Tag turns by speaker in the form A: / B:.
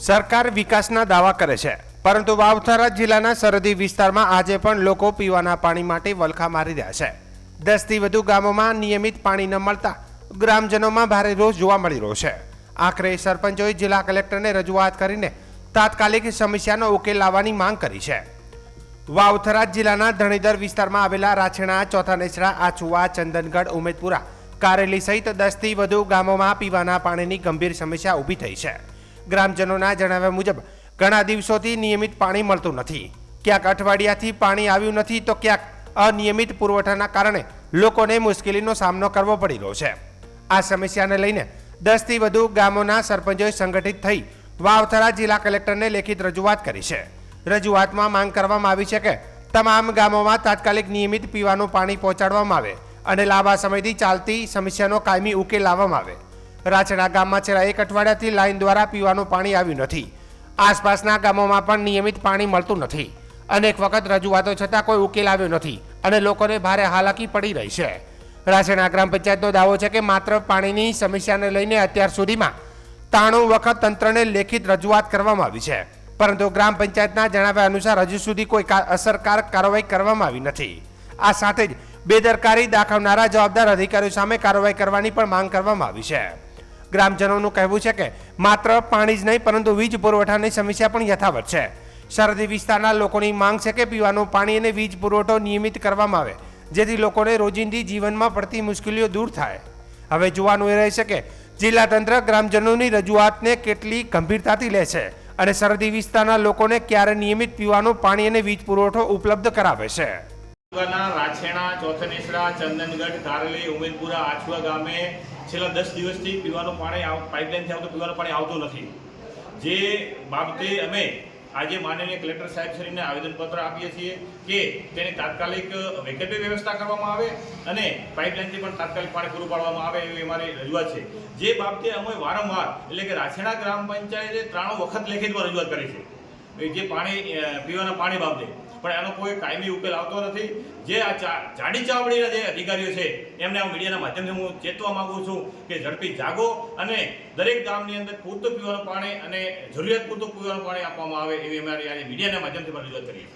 A: સરકાર વિકાસના દાવા કરે છે, પરંતુ વાવથરા જિલ્લાના સરહદી વિસ્તારમાં આજે પણ લોકો પીવાના પાણી માટે વલખા મારી રહ્યા છે। 10 થી વધુ ગામોમાં નિયમિત પાણી ન મળતા ગ્રામજનોમાં ભારે રોષ જોવા મળી રહ્યો છે। આખરે સરપંચોએ જિલ્લા કલેક્ટરને રજૂઆત કરીને તાત્કાલિક સમસ્યાનો ઉકેલ લાવવાની માંગ કરી છે। વાવથરા જિલ્લાના ધણીધર વિસ્તારમાં આવેલા રાછેણા, ચોથા નેસડા, આછુવા, ચંદનગઢ, ઉમેદપુરા, કારેલી સહિત 10 થી વધુ ગામોમાં પીવાના પાણીની ગંભીર સમસ્યા ઊભી થઈ છે। ગ્રામજનોના જણાવ્યા મુજબ ઘણા દિવસોથી નિયમિત પાણી મળતું નથી। ક્યાંક અઠવાડિયાથી પાણી આવ્યું નથી તો ક્યાંક અનિયમિત પુરવઠાના કારણે લોકોને મુશ્કેલીનો સામનો કરવો પડી રહ્યો છે। આ સમસ્યાને લઈને 10 થી વધુ ગામોના સરપંચોએ સંગઠિત થઈ વાવથરા જિલ્લા કલેક્ટરને લેખિત રજૂઆત કરી છે। રજૂઆતમાં માંગ કરવામાં આવી છે કે તમામ ગામોમાં તાત્કાલિક નિયમિત પીવાનું પાણી પહોંચાડવામાં આવે અને લાંબા સમયથી ચાલતી સમસ્યાનો કાયમી ઉકેલ લાવવામાં આવે। રાછડા ગામમાં છેલ્લા 1 અઠવાડિયાથી લાઇન દ્વારા પીવાનું પાણી આવ્યું નથી। આસપાસના ગામોમાં પણ નિયમિત પાણી મળતું નથી। અનેક વખત રજૂઆતો છતાં કોઈ ઉકેલ આવ્યો નથી અને લોકોને ભારે હાલાકી પડી રહી છે। રાછડા ગ્રામ પંચાયતનો દાવો છે કે માત્ર પાણીની સમસ્યાને લઈને અત્યાર સુધીમાં 93 વખત તંત્રને લેખિત રજૂઆત કરવામાં આવી છે, પરંતુ ગ્રામ પંચાયતના જણાવ્યા અનુસાર હજુ સુધી કોઈ અસરકારક કાર્યવાહી કરવામાં આવી નથી। આ સાથે જ બેદરકારી દાખવનારા જવાબદાર અધિકારીઓ સામે કાર્યવાહી કરવાની પણ માંગ કરવામાં આવી છે। ગ્રામજનોનું કહેવું છે કે માત્ર પાણી જ નહીં પરંતુ વીજ પુરવઠાની સમસ્યા પણ યથાવત છે। સરહદી વિસ્તારના લોકોની માંગ છે કે પીવાનું પાણી અને વીજ પુરવઠો નિયમિત કરવામાં આવે, જેથી લોકોને રોજિંદી જીવનમાં પડતી મુશ્કેલીઓ દૂર થાય। હવે જોવાનું એ રહેશે કે જિલ્લા તંત્ર ગ્રામજનોની રજૂઆતને કેટલી ગંભીરતાથી લે છે અને સરહદી વિસ્તારના લોકોને ક્યારે નિયમિત પીવાનું પાણી અને વીજ પુરવઠો ઉપલબ્ધ કરાવે છે।
B: રાછેણા, ચોથા નેસડા, ચંદનગઢ, કારેલી, ઉમેદપુરા, આછુવા ગામે છેલ્લા 10 દિવસથી પીવાનું પાણી પાઇપલાઇનથી આવતું પીવાનું પાણી આવતું નથી। જે બાબતે અમે આજે માનનીય કલેક્ટર સાહેબ શ્રીને આવેદનપત્ર આપીએ છીએ કે તેની તાત્કાલિક વૈકલ્પિક વ્યવસ્થા કરવામાં આવે અને પાઇપલાઇનથી પણ તાત્કાલિક પાણી પૂરું પાડવામાં આવે એવી અમારી રજૂઆત છે। જે બાબતે અમે વારંવાર એટલે કે રાછેણા ગ્રામ પંચાયતે 3 વખત લેખિતમાં રજૂઆત કરી છે જે પાણી પીવાના પાણી બાબતે, પણ એનો કોઈ કાયમી ઉકેલ આવતો નથી। જે આ જાડી ચાવડીના જે અધિકારીઓ છે એમને આ મીડિયાના માધ્યમથી હું ચેતવા માંગુ છું કે ઝડપી જાગો અને દરેક ગામની અંદર પૂરતું પીવાનું પાણી અને જરૂરિયાત પૂરતું પીવાનું પાણી આપવામાં આવે એવી અમારી આજે મીડિયાના માધ્યમથી પણ રજૂઆત કરીએ।